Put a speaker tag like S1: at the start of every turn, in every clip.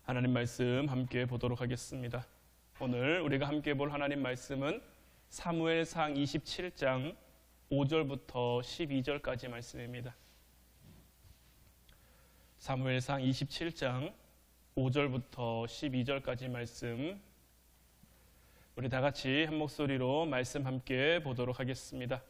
S1: 하나님 말씀 함께 보도록 하겠습니다. 오늘 우리가 함께 볼 하나님 말씀은 사무엘상 27장 5절부터 12절까지 말씀입니다. 사무엘상 27장 5절부터 12절까지 말씀, 우리 다 같이 한 목소리로 말씀 함께 보도록 하겠습니다.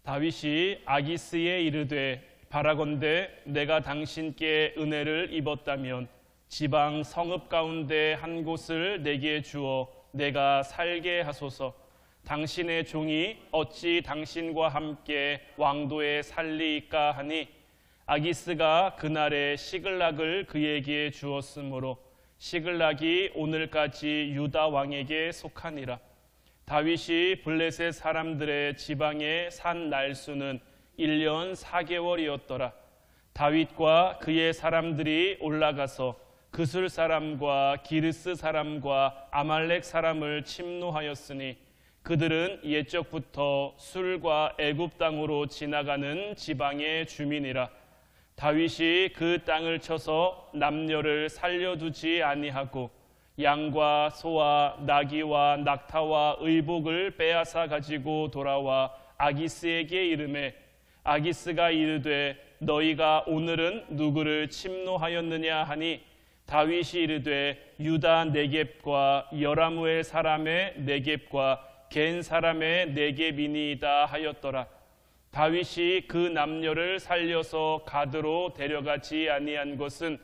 S1: 다윗이 아기스에 이르되 바라건대 내가 당신께 은혜를 입었다면 지방 성읍 가운데 한 곳을 내게 주어 내가 살게 하소서. 당신의 종이 어찌 당신과 함께 왕도에 살리이까 하니 아기스가 그날에 시글락을 그에게 주었으므로 시글락이 오늘까지 유다 왕에게 속하니라. 다윗이 블레셋 사람들의 지방에 산 날수는 1년 4개월이었더라. 다윗과 그의 사람들이 올라가서 그술 사람과 기르스 사람과 아말렉 사람을 침노하였으니 그들은 옛적부터 술과 애굽 땅으로 지나가는 지방의 주민이라. 다윗이 그 땅을 쳐서 남녀를 살려두지 아니하고 양과 소와 나귀와 낙타와 의복을 빼앗아 가지고 돌아와 아기스에게 이르매 아기스가 이르되 너희가 오늘은 누구를 침노하였느냐 하니 다윗이 이르되 유다 네겝과 여라무엘 사람의 네겝과 겐 사람의 네겝이니이다 하였더라. 다윗이 그 남녀를 살려서 가드로 데려가지 아니한 것은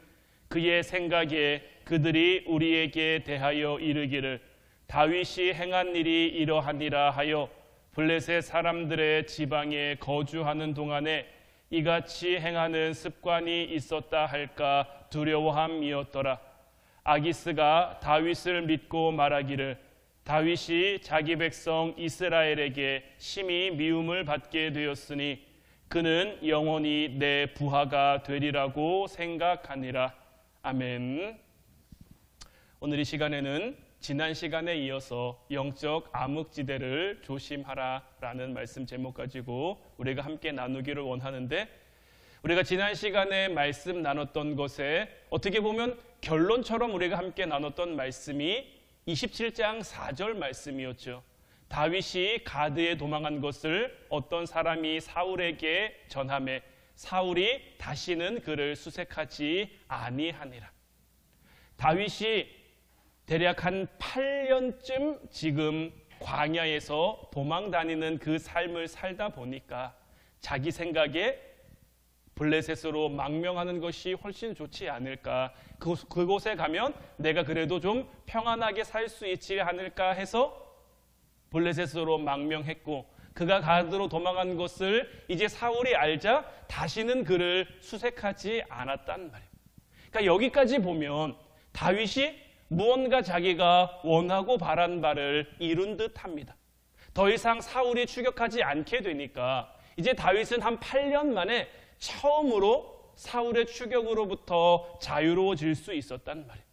S1: 그의 생각에 그들이 우리에게 대하여 이르기를 다윗이 행한 일이 이러하니라 하여 블레셋 사람들의 지방에 거주하는 동안에 이같이 행하는 습관이 있었다 할까 두려워함이었더라. 아기스가 다윗을 믿고 말하기를 다윗이 자기 백성 이스라엘에게 심히 미움을 받게 되었으니 그는 영원히 내 부하가 되리라고 생각하니라. 아멘. 오늘 이 시간에는 지난 시간에 이어서 영적 암흑지대를 조심하라라는 말씀 제목 가지고 우리가 함께 나누기를 원하는데, 우리가 지난 시간에 말씀 나눴던 것에 어떻게 보면 결론처럼 우리가 함께 나눴던 말씀이 27장 4절 말씀이었죠. 다윗이 가드에 도망한 것을 어떤 사람이 사울에게 전하매 사울이 다시는 그를 수색하지 아니하니라. 다윗이 대략 한 8년쯤 지금 광야에서 도망 다니는 그 삶을 살다 보니까 자기 생각에 블레셋으로 망명하는 것이 훨씬 좋지 않을까, 그곳에 가면 내가 그래도 좀 평안하게 살 수 있지 않을까 해서 블레셋으로 망명했고, 그가 가드로 도망한 것을 이제 사울이 알자 다시는 그를 수색하지 않았단 말이에요. 그러니까 여기까지 보면 다윗이 무언가 자기가 원하고 바란 바를 이룬 듯합니다. 더 이상 사울이 추격하지 않게 되니까 이제 다윗은 한 8년 만에 처음으로 사울의 추격으로부터 자유로워질 수 있었단 말이에요.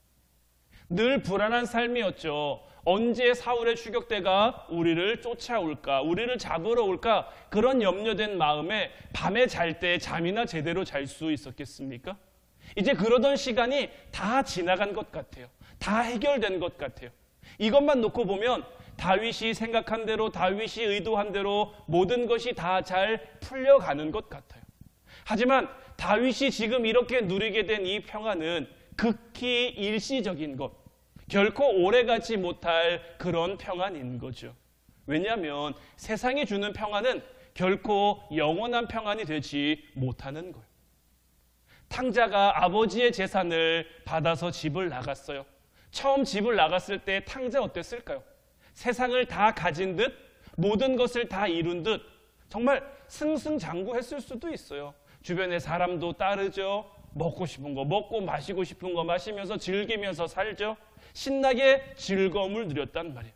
S1: 늘 불안한 삶이었죠. 언제 사울의 추격대가 우리를 쫓아올까, 우리를 잡으러 올까, 그런 염려된 마음에 밤에 잘 때 잠이나 제대로 잘 수 있었겠습니까? 이제 그러던 시간이 다 지나간 것 같아요. 다 해결된 것 같아요. 이것만 놓고 보면 다윗이 생각한 대로, 다윗이 의도한 대로 모든 것이 다 잘 풀려가는 것 같아요. 하지만 다윗이 지금 이렇게 누리게 된 이 평안은 극히 일시적인 것, 결코 오래가지 못할 그런 평안인 거죠. 왜냐하면 세상이 주는 평안은 결코 영원한 평안이 되지 못하는 거예요. 탕자가 아버지의 재산을 받아서 집을 나갔어요. 처음 집을 나갔을 때 탕자 어땠을까요? 세상을 다 가진 듯, 모든 것을 다 이룬 듯 정말 승승장구했을 수도 있어요. 주변의 사람도 따르죠. 먹고 싶은 거 먹고 마시고 싶은 거 마시면서 즐기면서 살죠. 신나게 즐거움을 누렸단 말이에요.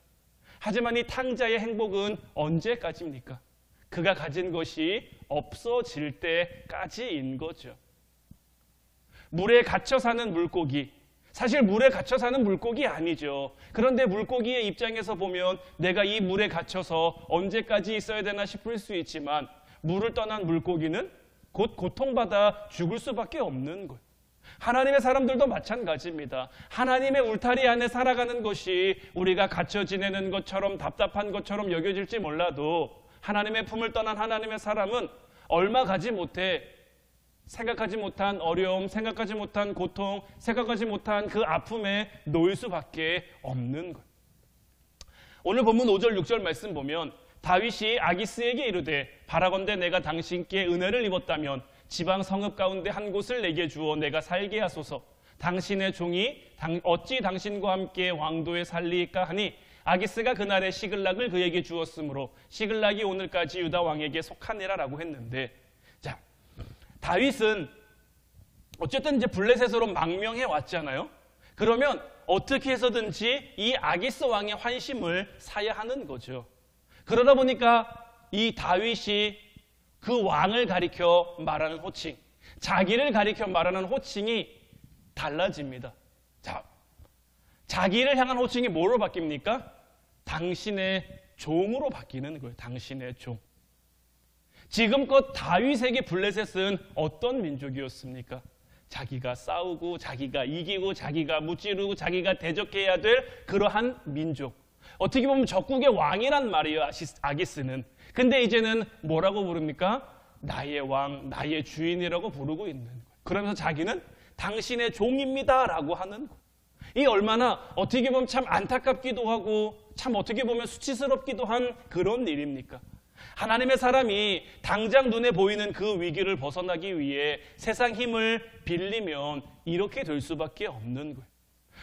S1: 하지만 이 탕자의 행복은 언제까지입니까? 그가 가진 것이 없어질 때까지인 거죠. 물에 갇혀 사는 물고기, 사실 물에 갇혀 사는 물고기 아니죠. 그런데 물고기의 입장에서 보면 내가 이 물에 갇혀서 언제까지 있어야 되나 싶을 수 있지만 물을 떠난 물고기는 곧 고통받아 죽을 수밖에 없는 거예요. 하나님의 사람들도 마찬가지입니다. 하나님의 울타리 안에 살아가는 것이 우리가 갇혀 지내는 것처럼 답답한 것처럼 여겨질지 몰라도 하나님의 품을 떠난 하나님의 사람은 얼마 가지 못해 생각하지 못한 어려움, 생각하지 못한 고통, 생각하지 못한 그 아픔에 놓일 수밖에 없는 것. 오늘 본문 5절 6절 말씀 보면 다윗이 아기스에게 이르되 바라건대 내가 당신께 은혜를 입었다면 지방 성읍 가운데 한 곳을 내게 주어 내가 살게 하소서. 당신의 종이 어찌 당신과 함께 왕도에 살리까 하니 아기스가 그날에 시글락을 그에게 주었으므로 시글락이 오늘까지 유다 왕에게 속하니라 라고 했는데, 자, 다윗은 어쨌든 이제 블레셋으로 망명해 왔잖아요. 그러면 어떻게 해서든지 이 아기스 왕의 환심을 사야 하는 거죠. 그러다 보니까 이 다윗이 그 왕을 가리켜 말하는 호칭, 자기를 가리켜 말하는 호칭이 달라집니다. 자, 자기를 향한 호칭이 뭐로 바뀝니까? 당신의 종으로 바뀌는 거예요. 당신의 종. 지금껏 다윗에게 블레셋은 어떤 민족이었습니까? 자기가 싸우고 자기가 이기고 자기가 무찌르고 자기가 대적해야 될 그러한 민족. 어떻게 보면 적국의 왕이란 말이에요, 아기스는. 근데 이제는 뭐라고 부릅니까? 나의 왕, 나의 주인이라고 부르고 있는 거예요. 그러면서 자기는 당신의 종입니다 라고 하는 거예요. 이 얼마나 어떻게 보면 참 안타깝기도 하고 참 어떻게 보면 수치스럽기도 한 그런 일입니까? 하나님의 사람이 당장 눈에 보이는 그 위기를 벗어나기 위해 세상 힘을 빌리면 이렇게 될 수밖에 없는 거예요.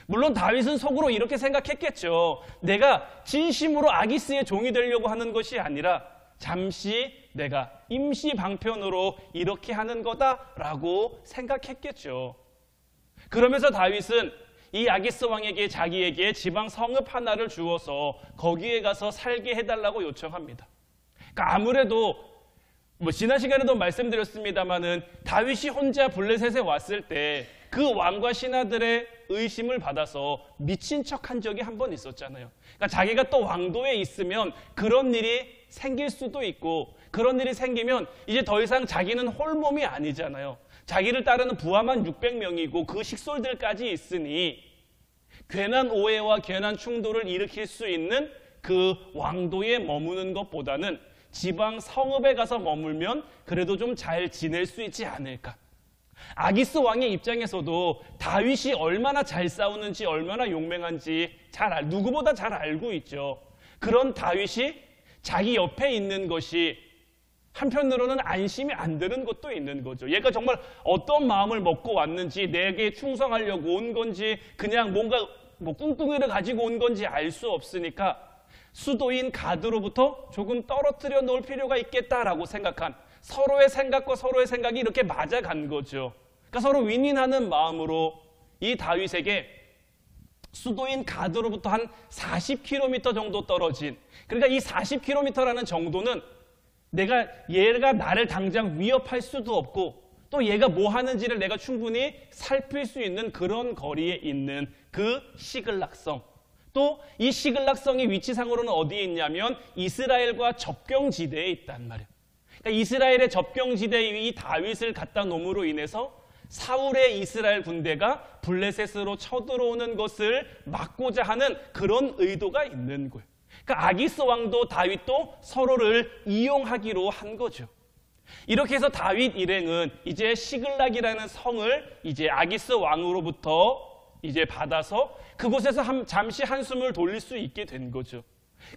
S1: 물론 다윗은 속으로 이렇게 생각했겠죠. 내가 진심으로 아기스의 종이 되려고 하는 것이 아니라 잠시 내가 임시 방편으로 이렇게 하는 거다라고 생각했겠죠. 그러면서 다윗은 이 아기스 왕에게 자기에게 지방 성읍 하나를 주어서 거기에 가서 살게 해달라고 요청합니다. 그러니까 아무래도 지난 시간에도 말씀드렸습니다마는 다윗이 혼자 블레셋에 왔을 때 그 왕과 신하들의 의심을 받아서 미친 척한 적이 한 번 있었잖아요. 그러니까 자기가 또 왕도에 있으면 그런 일이 생길 수도 있고, 그런 일이 생기면 이제 더 이상 자기는 홀몸이 아니잖아요. 자기를 따르는 부하만 600명이고 그 식솔들까지 있으니 괜한 오해와 괜한 충돌을 일으킬 수 있는 그 왕도에 머무는 것보다는 지방 성읍에 가서 머물면 그래도 좀 잘 지낼 수 있지 않을까. 아기스 왕의 입장에서도 다윗이 얼마나 잘 싸우는지 얼마나 용맹한지 누구보다 잘 알고 있죠. 그런 다윗이 자기 옆에 있는 것이 한편으로는 안심이 안 되는 것도 있는 거죠. 얘가 정말 어떤 마음을 먹고 왔는지, 내게 충성하려고 온 건지, 그냥 뭔가 꿍꿍이를 가지고 온 건지 알 수 없으니까 수도인 가드로부터 조금 떨어뜨려 놓을 필요가 있겠다라고 생각한, 서로의 생각과 서로의 생각이 이렇게 맞아간 거죠. 그러니까 서로 윈윈하는 마음으로 이 다윗에게 수도인 가드로부터 한 40km 정도 떨어진, 그러니까 이 40km라는 정도는 얘가 나를 당장 위협할 수도 없고 또 얘가 뭐 하는지를 내가 충분히 살필 수 있는 그런 거리에 있는 그 시글락성. 또 이 시글락성의 위치상으로는 어디에 있냐면 이스라엘과 접경지대에 있단 말이에요. 그러니까 이스라엘의 접경지대에 이 다윗을 갖다 놓음으로 인해서 사울의 이스라엘 군대가 블레셋으로 쳐들어오는 것을 막고자 하는 그런 의도가 있는 거예요. 그러니까 아기스 왕도 다윗도 서로를 이용하기로 한 거죠. 이렇게 해서 다윗 일행은 이제 시글락이라는 성을 이제 아기스 왕으로부터 이제 받아서 그곳에서 잠시 한숨을 돌릴 수 있게 된 거죠.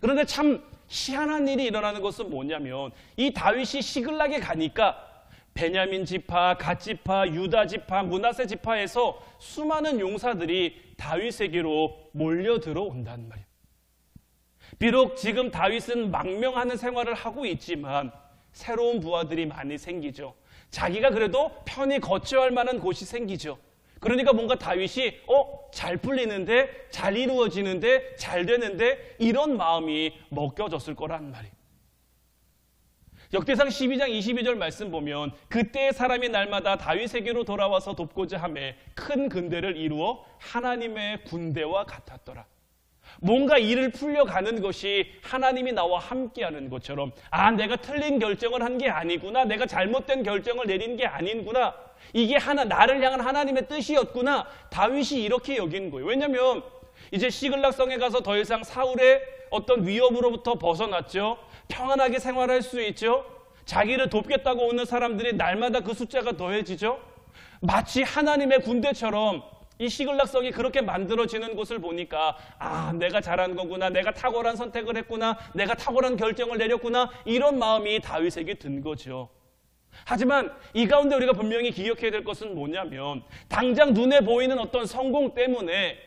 S1: 그런데 참 희한한 일이 일어나는 것은 뭐냐면 이 다윗이 시글락에 가니까 베냐민 지파, 갓 지파, 유다 지파, 므낫세 지파에서 수많은 용사들이 다윗에게로 몰려 들어온단 말이에요. 비록 지금 다윗은 망명하는 생활을 하고 있지만 새로운 부하들이 많이 생기죠. 자기가 그래도 편히 거처할 할 만한 곳이 생기죠. 그러니까 뭔가 다윗이 잘 풀리는데, 잘 이루어지는데, 잘 되는데 이런 마음이 먹겨졌을 거란 말이에요. 역대상 12장 22절 말씀 보면 그때의 사람이 날마다 다윗에게로 돌아와서 돕고자 하매 큰 군대를 이루어 하나님의 군대와 같았더라. 뭔가 일을 풀려가는 것이 하나님이 나와 함께하는 것처럼, 내가 틀린 결정을 한 게 아니구나, 내가 잘못된 결정을 내린 게 아닌구나, 이게 나를 향한 하나님의 뜻이었구나. 다윗이 이렇게 여긴 거예요. 왜냐하면 이제 시글락성에 가서 더 이상 사울의 어떤 위협으로부터 벗어났죠. 평안하게 생활할 수 있죠. 자기를 돕겠다고 오는 사람들이 날마다 그 숫자가 더해지죠. 마치 하나님의 군대처럼 이 시글락성이 그렇게 만들어지는 것을 보니까 내가 잘한 거구나, 내가 탁월한 선택을 했구나, 내가 탁월한 결정을 내렸구나, 이런 마음이 다윗에게 든 거죠. 하지만 이 가운데 우리가 분명히 기억해야 될 것은 뭐냐면 당장 눈에 보이는 어떤 성공 때문에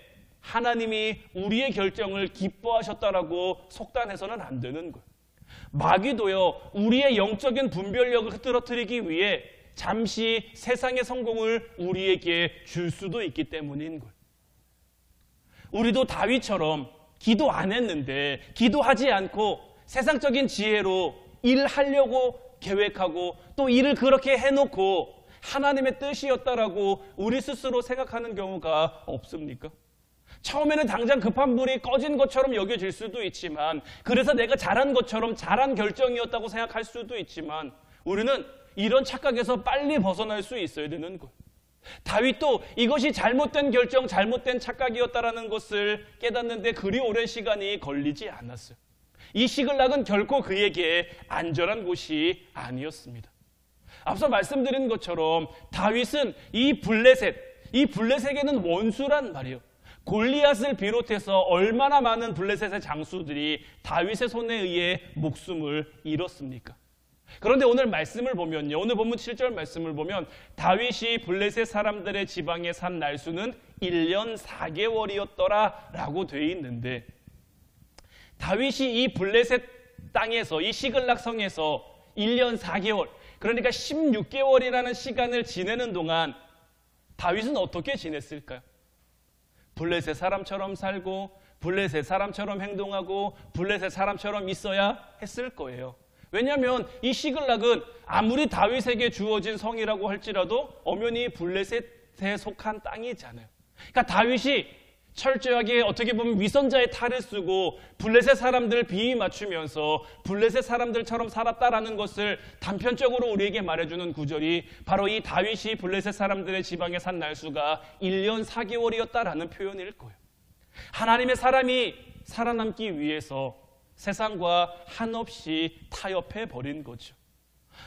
S1: 하나님이 우리의 결정을 기뻐하셨다라고 속단해서는 안 되는 거예요. 마귀도요, 우리의 영적인 분별력을 흐트러뜨리기 위해 잠시 세상의 성공을 우리에게 줄 수도 있기 때문인 거예요. 우리도 다윗처럼 기도 안 했는데, 기도하지 않고 세상적인 지혜로 일하려고 계획하고 또 일을 그렇게 해놓고 하나님의 뜻이었다라고 우리 스스로 생각하는 경우가 없습니까? 처음에는 당장 급한 불이 꺼진 것처럼 여겨질 수도 있지만, 그래서 내가 잘한 것처럼 잘한 결정이었다고 생각할 수도 있지만, 우리는 이런 착각에서 빨리 벗어날 수 있어야 되는 거예요. 다윗도 이것이 잘못된 결정, 잘못된 착각이었다라는 것을 깨닫는데 그리 오랜 시간이 걸리지 않았어요. 이 시글락은 결코 그에게 안전한 곳이 아니었습니다. 앞서 말씀드린 것처럼 다윗은 이 블레셋에게는 원수란 말이에요. 골리앗을 비롯해서 얼마나 많은 블레셋의 장수들이 다윗의 손에 의해 목숨을 잃었습니까? 그런데 오늘 말씀을 보면요, 오늘 본문 7절 말씀을 보면 다윗이 블레셋 사람들의 지방에 산 날수는 1년 4개월이었더라 라고 되어 있는데, 다윗이 이 블레셋 땅에서, 이 시글락 성에서 1년 4개월, 그러니까 16개월이라는 시간을 지내는 동안 다윗은 어떻게 지냈을까요? 블레셋 사람처럼 살고 블레셋 사람처럼 행동하고 블레셋 사람처럼 있어야 했을 거예요. 왜냐하면 이 시글락은 아무리 다윗에게 주어진 성이라고 할지라도 엄연히 블레셋에 속한 땅이잖아요. 그러니까 다윗이 철저하게 어떻게 보면 위선자의 탈을 쓰고 블레셋 사람들을 비위 맞추면서 블레셋 사람들처럼 살았다라는 것을 단편적으로 우리에게 말해주는 구절이 바로 이 다윗이 블레셋 사람들의 지방에 산 날수가 1년 4개월이었다라는 표현일 거예요. 하나님의 사람이 살아남기 위해서 세상과 한없이 타협해 버린 거죠.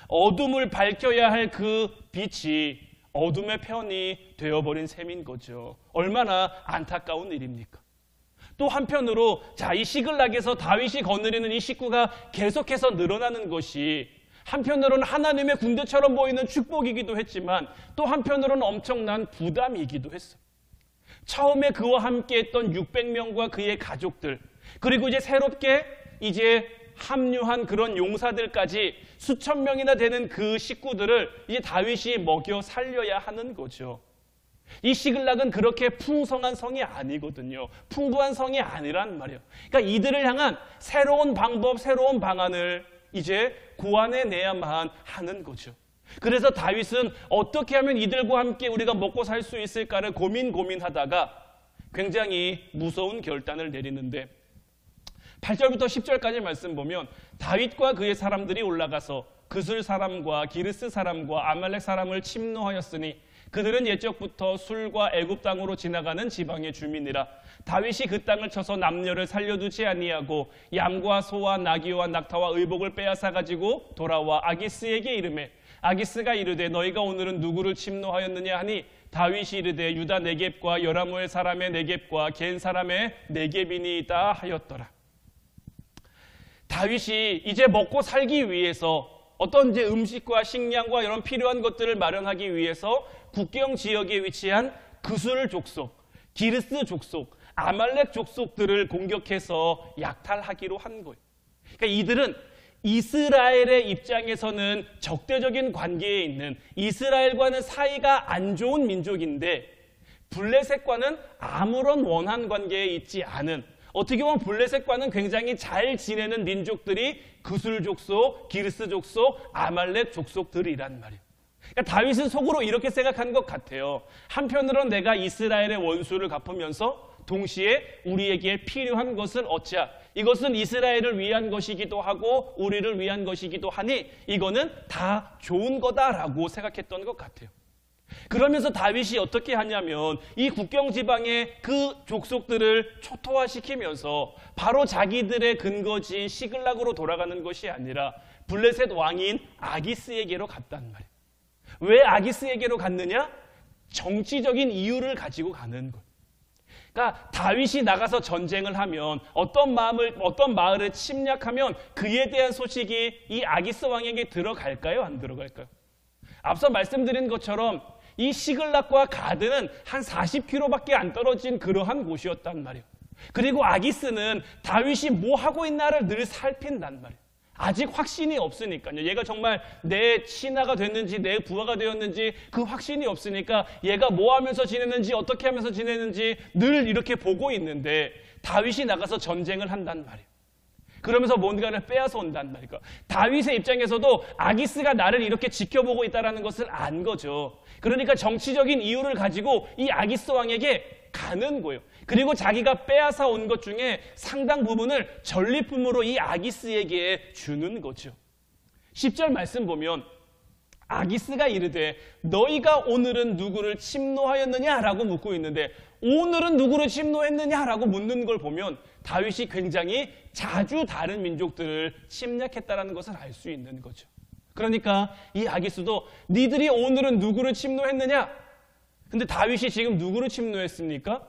S1: 어둠을 밝혀야 할 그 빛이 어둠의 편이 되어버린 셈인 거죠. 얼마나 안타까운 일입니까? 또 한편으로 이 시글락에서 다윗이 거느리는 이 식구가 계속해서 늘어나는 것이 한편으로는 하나님의 군대처럼 보이는 축복이기도 했지만 또 한편으로는 엄청난 부담이기도 했어요. 처음에 그와 함께 했던 600명과 그의 가족들, 그리고 이제 새롭게 합류한 그런 용사들까지 수천 명이나 되는 그 식구들을 이제 다윗이 먹여 살려야 하는 거죠. 이 시글락은 그렇게 풍성한 성이 아니거든요. 풍부한 성이 아니란 말이에요. 그러니까 이들을 향한 새로운 방법, 새로운 방안을 이제 고안해내야만 하는 거죠. 그래서 다윗은 어떻게 하면 이들과 함께 우리가 먹고 살 수 있을까를 고민하다가 굉장히 무서운 결단을 내리는데, 8절부터 10절까지 말씀 보면 다윗과 그의 사람들이 올라가서 그술 사람과 기르스 사람과 아말렉 사람을 침노하였으니 그들은 옛적부터 술과 애굽 땅으로 지나가는 지방의 주민이라. 다윗이 그 땅을 쳐서 남녀를 살려두지 아니하고 양과 소와 나귀와 낙타와 의복을 빼앗아 가지고 돌아와 아기스에게 이르매, 아기스가 이르되 너희가 오늘은 누구를 침노하였느냐 하니 다윗이 이르되 유다 네겝과 여라무엘 사람의 네겝과 겐 사람의 네겝이니이다 하였더라. 다윗이 이제 먹고 살기 위해서 어떤 이제 음식과 식량과 이런 필요한 것들을 마련하기 위해서 국경 지역에 위치한 그술 족속, 기르스 족속, 아말렉 족속들을 공격해서 약탈하기로 한 거예요. 그러니까 이들은 이스라엘의 입장에서는 적대적인 관계에 있는, 이스라엘과는 사이가 안 좋은 민족인데 블레셋과는 아무런 원한 관계에 있지 않은, 어떻게 보면 블레셋과는 굉장히 잘 지내는 민족들이 그술 족속, 기르스 족속, 아말렉 족속들이란 말이에요. 그러니까 다윗은 속으로 이렇게 생각한 것 같아요. 한편으로는 내가 이스라엘의 원수를 갚으면서 동시에 우리에게 필요한 것을 얻자. 이것은 이스라엘을 위한 것이기도 하고 우리를 위한 것이기도 하니 이거는 다 좋은 거다라고 생각했던 것 같아요. 그러면서 다윗이 어떻게 하냐면 이 국경 지방의 그 족속들을 초토화시키면서 바로 자기들의 근거지인 시글락으로 돌아가는 것이 아니라 블레셋 왕인 아기스에게로 갔단 말이에요. 왜 아기스에게로 갔느냐? 정치적인 이유를 가지고 가는 거예요. 그러니까 다윗이 나가서 전쟁을 하면 어떤 마을을 침략하면 그에 대한 소식이 이 아기스 왕에게 들어갈까요? 안 들어갈까요? 앞서 말씀드린 것처럼 이 시글락과 가드는 한 40km밖에 안 떨어진 그러한 곳이었단 말이에요. 그리고 아기스는 다윗이 뭐 하고 있나를 늘 살핀단 말이에요. 아직 확신이 없으니까요. 얘가 정말 내 신하가 됐는지 내 부하가 되었는지 그 확신이 없으니까 얘가 뭐 하면서 지내는지 어떻게 하면서 지내는지 늘 이렇게 보고 있는데 다윗이 나가서 전쟁을 한단 말이에요. 그러면서 뭔가를 빼앗아 온단 말이에요. 다윗의 입장에서도 아기스가 나를 이렇게 지켜보고 있다는 것을 안 거죠. 그러니까 정치적인 이유를 가지고 이 아기스 왕에게 가는 거예요. 그리고 자기가 빼앗아 온 것 중에 상당 부분을 전리품으로 이 아기스에게 주는 거죠. 10절 말씀 보면 아기스가 이르되 너희가 오늘은 누구를 침노하였느냐라고 묻고 있는데 오늘은 누구를 침노했느냐라고 묻는 걸 보면 다윗이 굉장히 자주 다른 민족들을 침략했다는 것을 알 수 있는 거죠. 그러니까 이 아기스도 니들이 오늘은 누구를 침노했느냐? 근데 다윗이 지금 누구를 침노했습니까?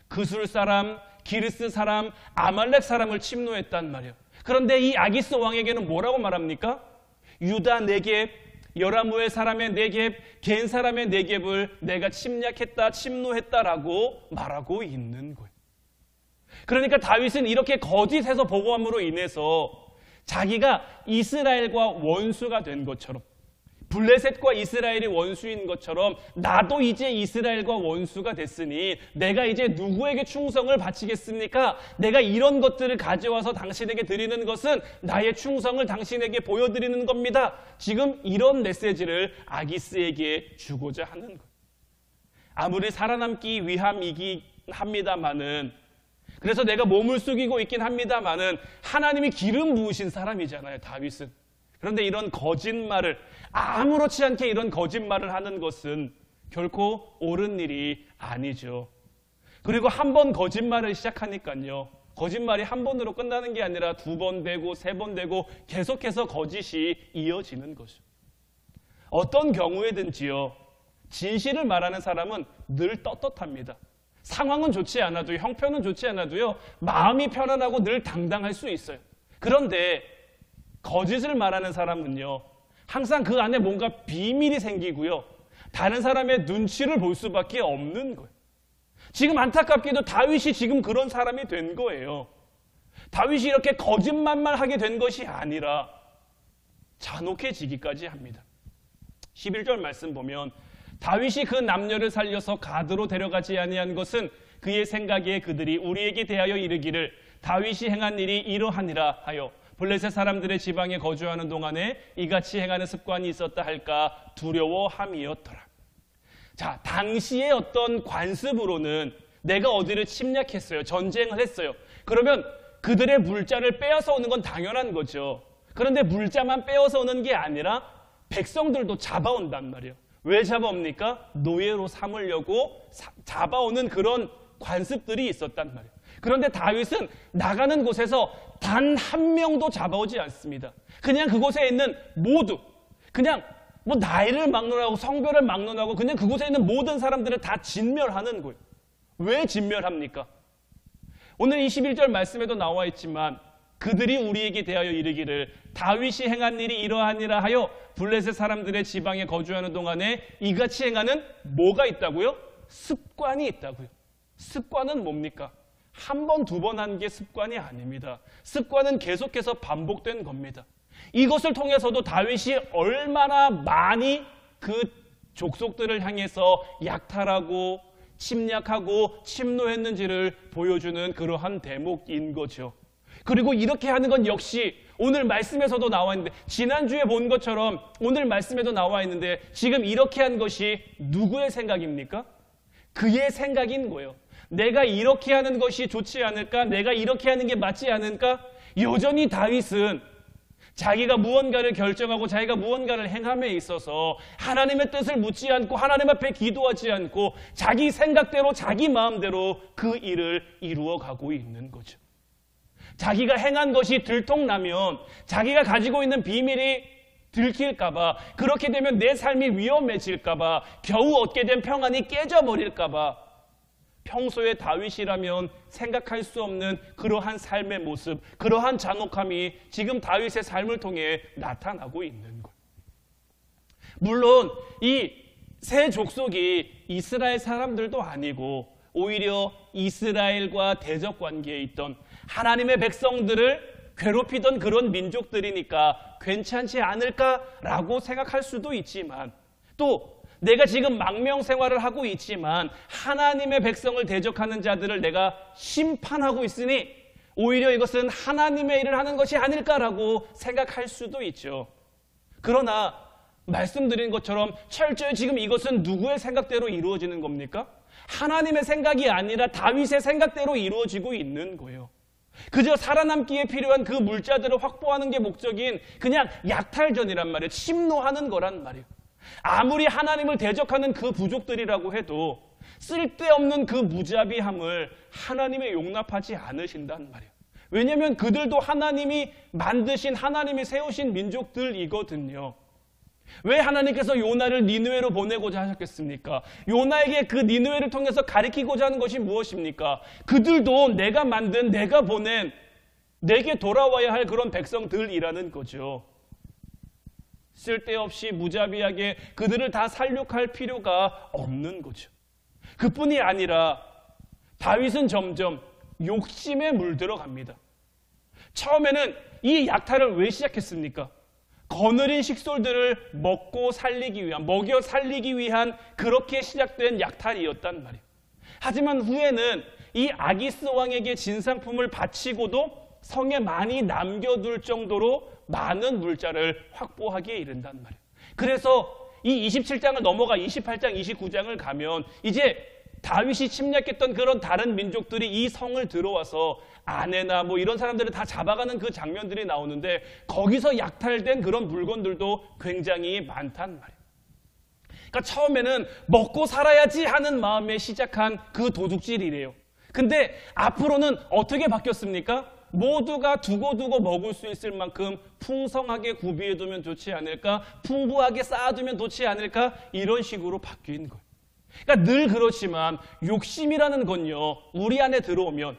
S1: 그술 사람, 기르스 사람, 아말렉 사람을 침노했단 말이에요. 그런데 이 아기스 왕에게는 뭐라고 말합니까? 유다 네겝, 여라무엘 사람의 네겝, 겐 사람의 네겝을 내가 침략했다, 침노했다라고 말하고 있는 거예요. 그러니까 다윗은 이렇게 거짓해서 보고함으로 인해서 자기가 이스라엘과 원수가 된 것처럼 블레셋과 이스라엘이 원수인 것처럼 나도 이제 이스라엘과 원수가 됐으니 내가 이제 누구에게 충성을 바치겠습니까? 내가 이런 것들을 가져와서 당신에게 드리는 것은 나의 충성을 당신에게 보여드리는 겁니다. 지금 이런 메시지를 아기스에게 주고자 하는 거예요. 아무리 살아남기 위함이긴 합니다마는 그래서 내가 몸을 숙이고 있긴 합니다마는 하나님이 기름 부으신 사람이잖아요, 다윗은. 그런데 이런 거짓말을 아무렇지 않게 이런 거짓말을 하는 것은 결코 옳은 일이 아니죠. 그리고 한 번 거짓말을 시작하니까요. 거짓말이 한 번으로 끝나는 게 아니라 2번 되고 3번 되고 계속해서 거짓이 이어지는 거죠. 어떤 경우에든지요. 진실을 말하는 사람은 늘 떳떳합니다. 상황은 좋지 않아도요. 형편은 좋지 않아도요. 마음이 편안하고 늘 당당할 수 있어요. 그런데 거짓을 말하는 사람은요. 항상 그 안에 뭔가 비밀이 생기고요. 다른 사람의 눈치를 볼 수밖에 없는 거예요. 지금 안타깝게도 다윗이 지금 그런 사람이 된 거예요. 다윗이 이렇게 거짓말만 하게 된 것이 아니라 잔혹해지기까지 합니다. 11절 말씀 보면 다윗이 그 남녀를 살려서 가드로 데려가지 아니한 것은 그의 생각에 그들이 우리에게 대하여 이르기를 다윗이 행한 일이 이러하니라 하여 블레셋 사람들의 지방에 거주하는 동안에 이같이 행하는 습관이 있었다 할까 두려워함이었더라. 자, 당시의 어떤 관습으로는 내가 어디를 침략했어요. 전쟁을 했어요. 그러면 그들의 물자를 빼앗아 오는 건 당연한 거죠. 그런데 물자만 빼앗아 오는 게 아니라 백성들도 잡아온단 말이에요. 왜 잡아옵니까? 노예로 삼으려고 잡아오는 그런 관습들이 있었단 말이에요. 그런데 다윗은 나가는 곳에서 단 한 명도 잡아오지 않습니다. 그냥 그곳에 있는 모두, 그냥 뭐 나이를 막론하고 성별을 막론하고 그냥 그곳에 있는 모든 사람들을 다 진멸하는 거예요. 왜 진멸합니까? 오늘 21절 말씀에도 나와 있지만 그들이 우리에게 대하여 이르기를 다윗이 행한 일이 이러하니라 하여 블레셋 사람들의 지방에 거주하는 동안에 이같이 행하는 뭐가 있다고요? 습관이 있다고요. 습관은 뭡니까? 한 번, 2번 한 게 습관이 아닙니다. 습관은 계속해서 반복된 겁니다. 이것을 통해서도 다윗이 얼마나 많이 그 족속들을 향해서 약탈하고 침략하고 침노했는지를 보여주는 그러한 대목인 거죠. 그리고 이렇게 하는 건 역시 오늘 말씀에서도 나와 있는데 지난주에 본 것처럼 오늘 말씀에도 나와 있는데 지금 이렇게 한 것이 누구의 생각입니까? 그의 생각인 거예요. 내가 이렇게 하는 것이 좋지 않을까? 내가 이렇게 하는 게 맞지 않을까? 여전히 다윗은 자기가 무언가를 결정하고 자기가 무언가를 행함에 있어서 하나님의 뜻을 묻지 않고 하나님 앞에 기도하지 않고 자기 생각대로 자기 마음대로 그 일을 이루어가고 있는 거죠. 자기가 행한 것이 들통나면 자기가 가지고 있는 비밀이 들킬까봐, 그렇게 되면 내 삶이 위험해질까봐, 겨우 얻게 된 평안이 깨져버릴까봐 평소에 다윗이라면 생각할 수 없는 그러한 삶의 모습, 그러한 잔혹함이 지금 다윗의 삶을 통해 나타나고 있는 것. 물론 이 세 족속이 이스라엘 사람들도 아니고 오히려 이스라엘과 대적 관계에 있던 하나님의 백성들을 괴롭히던 그런 민족들이니까 괜찮지 않을까라고 생각할 수도 있지만, 또 내가 지금 망명 생활을 하고 있지만 하나님의 백성을 대적하는 자들을 내가 심판하고 있으니 오히려 이것은 하나님의 일을 하는 것이 아닐까라고 생각할 수도 있죠. 그러나 말씀드린 것처럼 철저히 지금 이것은 누구의 생각대로 이루어지는 겁니까? 하나님의 생각이 아니라 다윗의 생각대로 이루어지고 있는 거예요. 그저 살아남기에 필요한 그 물자들을 확보하는 게 목적인 그냥 약탈전이란 말이에요. 침노하는 거란 말이에요. 아무리 하나님을 대적하는 그 부족들이라고 해도 쓸데없는 그 무자비함을 하나님이 용납하지 않으신단 말이에요. 왜냐하면 그들도 하나님이 만드신, 하나님이 세우신 민족들이거든요. 왜 하나님께서 요나를 니느웨로 보내고자 하셨겠습니까? 요나에게 그 니느웨를 통해서 가리키고자 하는 것이 무엇입니까? 그들도 내가 만든, 내가 보낸, 내게 돌아와야 할 그런 백성들이라는 거죠. 쓸데없이 무자비하게 그들을 다 살육할 필요가 없는 거죠. 그뿐이 아니라 다윗은 점점 욕심에 물들어갑니다. 처음에는 이 약탈을 왜 시작했습니까? 거느린 식솔들을 먹고 살리기 위한, 먹여 살리기 위한 그렇게 시작된 약탈이었단 말이에요. 하지만 후에는 이 아기스 왕에게 진상품을 바치고도 성에 많이 남겨둘 정도로 많은 물자를 확보하기에 이른단 말이에요. 그래서 이 27장을 넘어가 28장, 29장을 가면 이제 다윗이 침략했던 그런 다른 민족들이 이 성을 들어와서 아내나 뭐 이런 사람들을 다 잡아가는 그 장면들이 나오는데, 거기서 약탈된 그런 물건들도 굉장히 많단 말이에요. 그러니까 처음에는 먹고 살아야지 하는 마음에 시작한 그 도둑질이래요. 근데 앞으로는 어떻게 바뀌었습니까? 모두가 두고두고 먹을 수 있을 만큼 풍성하게 구비해두면 좋지 않을까? 풍부하게 쌓아두면 좋지 않을까? 이런 식으로 바뀐 거예요. 그러니까 늘 그렇지만 욕심이라는 건요, 우리 안에 들어오면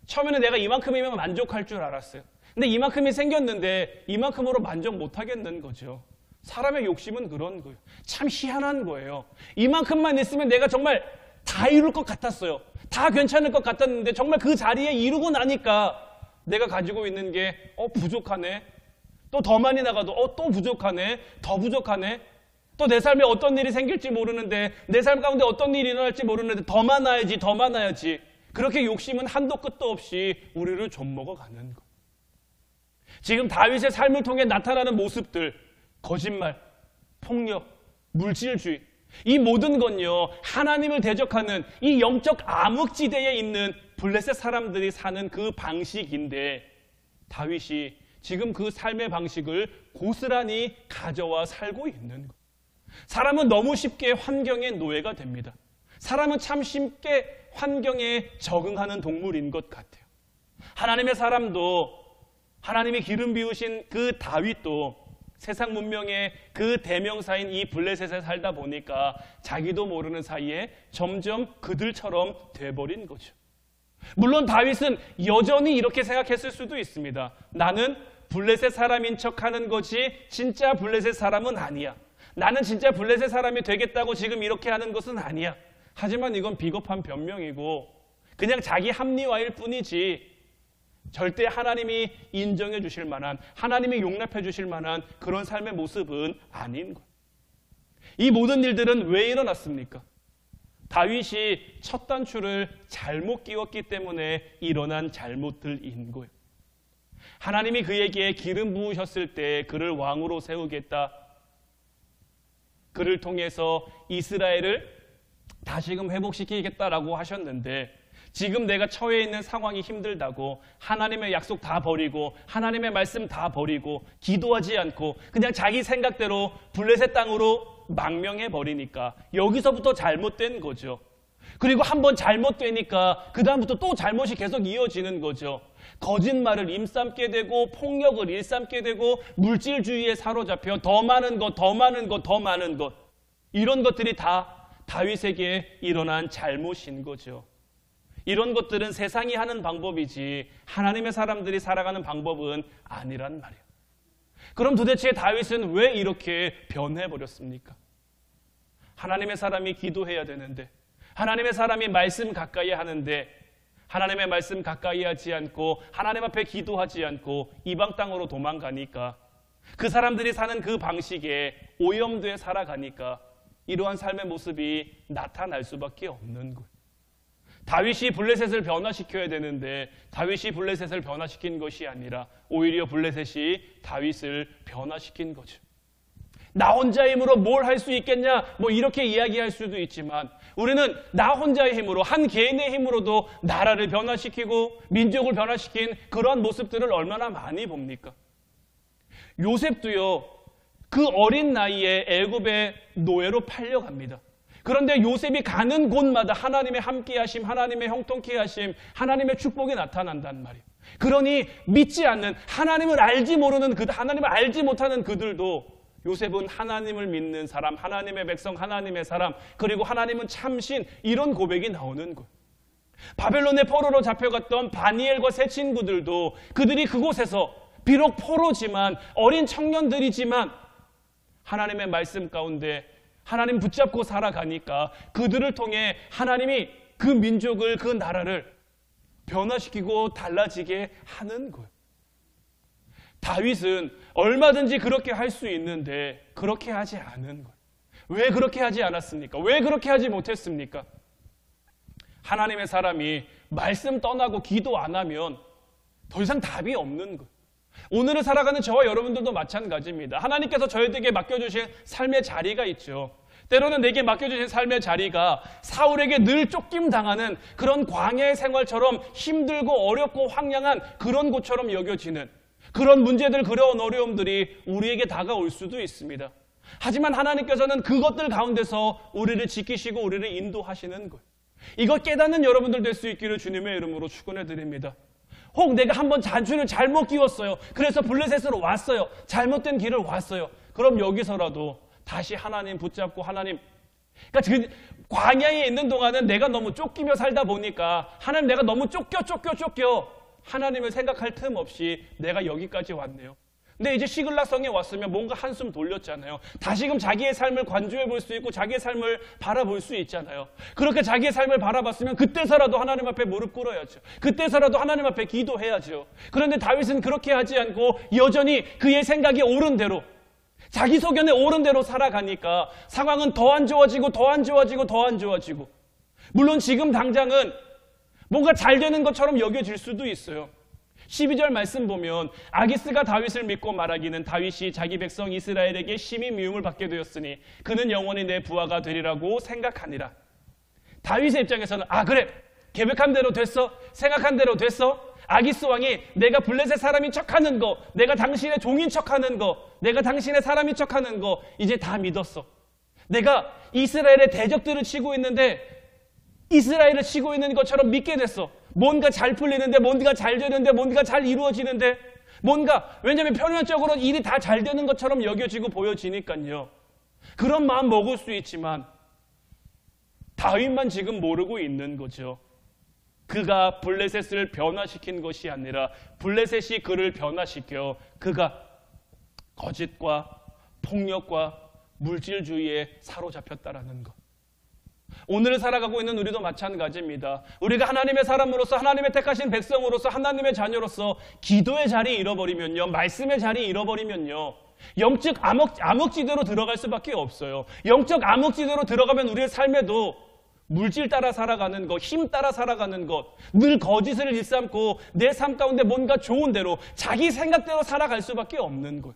S1: 처음에는 내가 이만큼이면 만족할 줄 알았어요. 근데 이만큼이 생겼는데 이만큼으로 만족 못 하겠는 거죠. 사람의 욕심은 그런 거예요. 참 희한한 거예요. 이만큼만 있으면 내가 정말 다 이룰 것 같았어요. 다 괜찮을 것 같았는데 정말 그 자리에 이루고 나니까 내가 가지고 있는 게 부족하네. 또 더 많이 나가도 또 부족하네. 더 부족하네. 또 내 삶에 어떤 일이 생길지 모르는데, 내 삶 가운데 어떤 일이 일어날지 모르는데 더 많아야지, 더 많아야지. 그렇게 욕심은 한도 끝도 없이 우리를 좀먹어가는 거예요. 지금 다윗의 삶을 통해 나타나는 모습들, 거짓말, 폭력, 물질주의, 이 모든 건요, 하나님을 대적하는 이 영적 암흑지대에 있는 블레셋 사람들이 사는 그 방식인데, 다윗이 지금 그 삶의 방식을 고스란히 가져와 살고 있는 거예요. 사람은 너무 쉽게 환경의 노예가 됩니다. 사람은 참 쉽게 환경에 적응하는 동물인 것 같아요. 하나님의 사람도, 하나님이 기름 비우신 그 다윗도 세상 문명의 그 대명사인 이 블레셋에 살다 보니까 자기도 모르는 사이에 점점 그들처럼 돼버린 거죠. 물론 다윗은 여전히 이렇게 생각했을 수도 있습니다. 나는 블레셋 사람인 척하는 거지 진짜 블레셋 사람은 아니야. 나는 진짜 블레셋 사람이 되겠다고 지금 이렇게 하는 것은 아니야. 하지만 이건 비겁한 변명이고 그냥 자기 합리화일 뿐이지 절대 하나님이 인정해 주실 만한, 하나님이 용납해 주실 만한 그런 삶의 모습은 아닌 거예요. 이 모든 일들은 왜 일어났습니까? 다윗이 첫 단추를 잘못 끼웠기 때문에 일어난 잘못들인 거예요. 하나님이 그에게 기름 부으셨을 때 그를 왕으로 세우겠다. 그를 통해서 이스라엘을 다시금 회복시키겠다라고 하셨는데 지금 내가 처해 있는 상황이 힘들다고 하나님의 약속 다 버리고 하나님의 말씀 다 버리고 기도하지 않고 그냥 자기 생각대로 블레셋 땅으로 망명해 버리니까 여기서부터 잘못된 거죠. 그리고 한번 잘못되니까 그 다음부터 또 잘못이 계속 이어지는 거죠. 거짓말을 임삼게 되고 폭력을 일삼게 되고 물질주의에 사로잡혀 더 많은 것, 더 많은 것, 더 많은 것, 이런 것들이 다 다윗에게 일어난 잘못인 거죠. 이런 것들은 세상이 하는 방법이지 하나님의 사람들이 살아가는 방법은 아니란 말이에요. 그럼 도대체 다윗은 왜 이렇게 변해버렸습니까? 하나님의 사람이 기도해야 되는데, 하나님의 사람이 말씀 가까이 하는데, 하나님의 말씀 가까이 하지 않고 하나님 앞에 기도하지 않고 이방 땅으로 도망가니까, 그 사람들이 사는 그 방식에 오염돼 살아가니까 이러한 삶의 모습이 나타날 수밖에 없는 거예요. 다윗이 블레셋을 변화시켜야 되는데 다윗이 블레셋을 변화시킨 것이 아니라 오히려 블레셋이 다윗을 변화시킨 거죠. 나 혼자의 힘으로 뭘 할 수 있겠냐, 뭐 이렇게 이야기할 수도 있지만 우리는 나 혼자의 힘으로, 한 개인의 힘으로도 나라를 변화시키고 민족을 변화시킨 그러한 모습들을 얼마나 많이 봅니까? 요셉도요, 그 어린 나이에 애굽의 노예로 팔려갑니다. 그런데 요셉이 가는 곳마다 하나님의 함께하심, 하나님의 형통케 하심, 하나님의 축복이 나타난단 말이에요. 그러니 믿지 않는, 하나님을 알지 모르는 하나님을 알지 못하는 그들도 요셉은 하나님을 믿는 사람, 하나님의 백성, 하나님의 사람, 그리고 하나님은 참신, 이런 고백이 나오는 거예요. 바벨론의 포로로 잡혀갔던 바니엘과 세 친구들도 그들이 그곳에서 비록 포로지만 어린 청년들이지만 하나님의 말씀 가운데 하나님 붙잡고 살아가니까 그들을 통해 하나님이 그 민족을, 그 나라를 변화시키고 달라지게 하는 거예요. 다윗은 얼마든지 그렇게 할 수 있는데 그렇게 하지 않은 거예요. 왜 그렇게 하지 않았습니까? 왜 그렇게 하지 못했습니까? 하나님의 사람이 말씀 떠나고 기도 안 하면 더 이상 답이 없는 거예요. 오늘을 살아가는 저와 여러분들도 마찬가지입니다. 하나님께서 저희에게 맡겨주신 삶의 자리가 있죠. 때로는 내게 맡겨주신 삶의 자리가 사울에게 늘 쫓김당하는 그런 광야의 생활처럼 힘들고 어렵고 황량한 그런 곳처럼 여겨지는 그런 문제들, 그런 어려움들이 우리에게 다가올 수도 있습니다. 하지만 하나님께서는 그것들 가운데서 우리를 지키시고 우리를 인도하시는 거예요. 이걸 깨닫는 여러분들 될 수 있기를 주님의 이름으로 축원해 드립니다. 혹 내가 한번 잔추를 잘못 끼웠어요. 그래서 블레셋으로 왔어요. 잘못된 길을 왔어요. 그럼 여기서라도 다시 하나님 붙잡고 하나님, 그러니까 그 광야에 있는 동안은 내가 너무 쫓기며 살다 보니까 하나님, 내가 너무 쫓겨 하나님을 생각할 틈 없이 내가 여기까지 왔네요. 근데 이제 시글락성에 왔으면 뭔가 한숨 돌렸잖아요. 다시금 자기의 삶을 관조해 볼 수 있고 자기의 삶을 바라볼 수 있잖아요. 그렇게 자기의 삶을 바라봤으면 그때서라도 하나님 앞에 무릎 꿇어야죠. 그때서라도 하나님 앞에 기도해야죠. 그런데 다윗은 그렇게 하지 않고 여전히 그의 생각이 옳은 대로, 자기 소견에 옳은 대로 살아가니까 상황은 더 안 좋아지고 더 안 좋아지고 더 안 좋아지고, 물론 지금 당장은 뭔가 잘 되는 것처럼 여겨질 수도 있어요. 12절 말씀 보면 아기스가 다윗을 믿고 말하기는 다윗이 자기 백성 이스라엘에게 심히 미움을 받게 되었으니 그는 영원히 내 부하가 되리라고 생각하니라. 다윗의 입장에서는 그래, 계획한 대로 됐어, 생각한 대로 됐어. 아기스 왕이 내가 블레셋 사람인 척하는 거, 내가 당신의 종인 척하는 거, 내가 당신의 사람인 척하는 거 이제 다 믿었어. 내가 이스라엘의 대적들을 치고 있는데 이스라엘을 치고 있는 것처럼 믿게 됐어. 뭔가 잘 풀리는데, 뭔가 잘 되는데, 뭔가 잘 이루어지는데, 왜냐하면 표면적으로 일이 다 잘 되는 것처럼 여겨지고 보여지니까요. 그런 마음 먹을 수 있지만 다윗만 지금 모르고 있는 거죠. 그가 블레셋을 변화시킨 것이 아니라 블레셋이 그를 변화시켜 그가 거짓과 폭력과 물질주의에 사로잡혔다라는 것. 오늘 살아가고 있는 우리도 마찬가지입니다. 우리가 하나님의 사람으로서, 하나님의 택하신 백성으로서, 하나님의 자녀로서 기도의 자리 잃어버리면요, 말씀의 자리 잃어버리면요, 영적 암흑지대로 들어갈 수밖에 없어요. 영적 암흑지대로 들어가면 우리의 삶에도 물질 따라 살아가는 것, 힘 따라 살아가는 것, 늘 거짓을 일삼고 내 삶 가운데 뭔가 좋은 대로, 자기 생각대로 살아갈 수밖에 없는 거예요.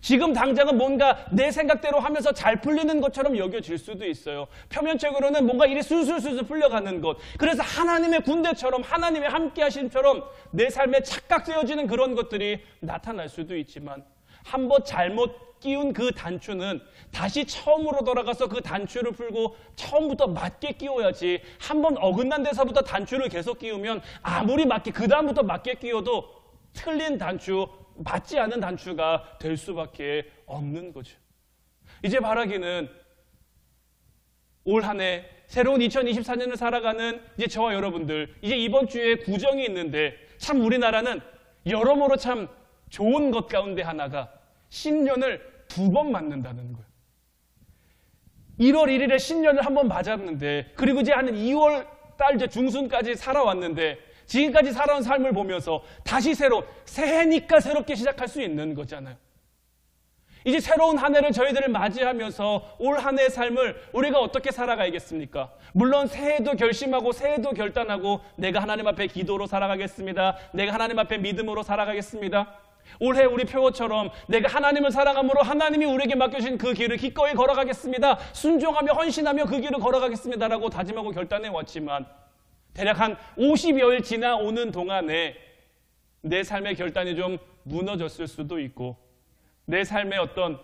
S1: 지금 당장은 뭔가 내 생각대로 하면서 잘 풀리는 것처럼 여겨질 수도 있어요. 표면적으로는 뭔가 일이 술술술술 풀려가는 것. 그래서 하나님의 군대처럼 하나님의 함께 하심처럼 내 삶에 착각되어지는 그런 것들이 나타날 수도 있지만 한번 잘못 끼운 그 단추는 다시 처음으로 돌아가서 그 단추를 풀고 처음부터 맞게 끼워야지, 한번 어긋난 데서부터 단추를 계속 끼우면 아무리 맞게 그 다음부터 맞게 끼워도 틀린 단추, 맞지 않은 단추가 될 수밖에 없는 거죠. 이제 바라기는 올 한 해 새로운 2024년을 살아가는 이제 저와 여러분들, 이제 이번 주에 구정이 있는데 참 우리나라는 여러모로 참 좋은 것 가운데 하나가 신년을 2번 맞는다는 거예요. 1월 1일에 신년을 한번 맞았는데, 그리고 이제 한 2월 달 이제 중순까지 살아왔는데, 지금까지 살아온 삶을 보면서 다시 새해니까 새롭게 시작할 수 있는 거잖아요. 이제 새로운 한 해를 저희들을 맞이하면서 올 한 해의 삶을 우리가 어떻게 살아가야겠습니까? 물론 새해도 결심하고 새해도 결단하고 내가 하나님 앞에 기도로 살아가겠습니다. 내가 하나님 앞에 믿음으로 살아가겠습니다. 올해 우리 표어처럼 내가 하나님을 사랑함으로 하나님이 우리에게 맡겨주신 그 길을 기꺼이 걸어가겠습니다. 순종하며 헌신하며 그 길을 걸어가겠습니다라고 다짐하고 결단해 왔지만 대략 한 50여일 지나오는 동안에 내 삶의 결단이 좀 무너졌을 수도 있고, 내 삶의 어떤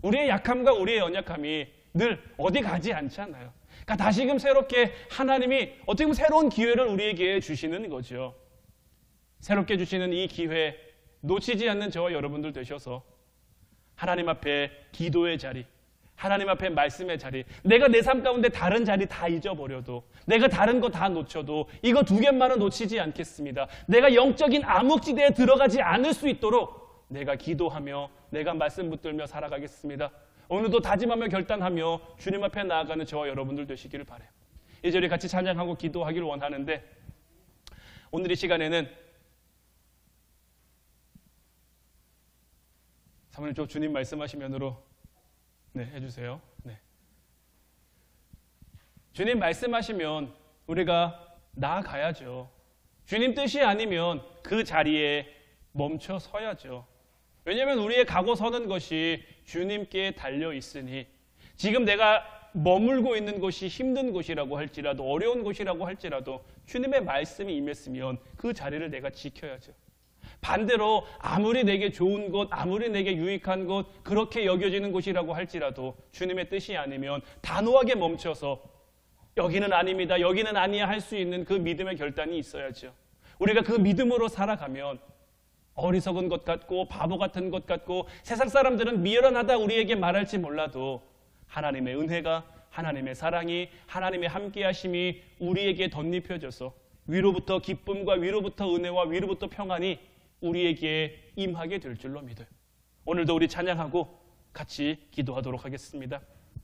S1: 우리의 약함과 우리의 연약함이 늘 어디 가지 않잖아요. 그러니까 다시금 새롭게 하나님이 어떻게 보면 새로운 기회를 우리에게 주시는 거죠. 새롭게 주시는 이 기회 놓치지 않는 저와 여러분들 되셔서 하나님 앞에 기도의 자리, 하나님 앞에 말씀의 자리, 내가 내 삶 가운데 다른 자리 다 잊어버려도, 내가 다른 거 다 놓쳐도 이거 2개만은 놓치지 않겠습니다. 내가 영적인 암흑지대에 들어가지 않을 수 있도록 내가 기도하며 내가 말씀 붙들며 살아가겠습니다. 오늘도 다짐하며 결단하며 주님 앞에 나아가는 저와 여러분들 되시기를 바라요. 이제 우리 같이 찬양하고 기도하기를 원하는데, 오늘 이 시간에는 사모님 저 주님 말씀하시면으로 해주세요. 주님 말씀하시면 우리가 나아가야죠. 주님 뜻이 아니면 그 자리에 멈춰 서야죠. 왜냐하면 우리의 가고 서는 것이 주님께 달려 있으니, 지금 내가 머물고 있는 곳이 힘든 곳이라고 할지라도 어려운 곳이라고 할지라도 주님의 말씀이 임했으면 그 자리를 내가 지켜야죠. 반대로 아무리 내게 좋은 곳, 아무리 내게 유익한 곳, 그렇게 여겨지는 곳이라고 할지라도 주님의 뜻이 아니면 단호하게 멈춰서 여기는 아닙니다, 여기는 아니야 할 수 있는 그 믿음의 결단이 있어야죠. 우리가 그 믿음으로 살아가면 어리석은 것 같고 바보 같은 것 같고 세상 사람들은 미련하다 우리에게 말할지 몰라도 하나님의 은혜가, 하나님의 사랑이, 하나님의 함께하심이 우리에게 덧입혀져서 위로부터 기쁨과 위로부터 은혜와 위로부터 평안이 우리에게 임하게 될 줄로 믿어요. 오늘도 우리 찬양하고 같이 기도하도록 하겠습니다.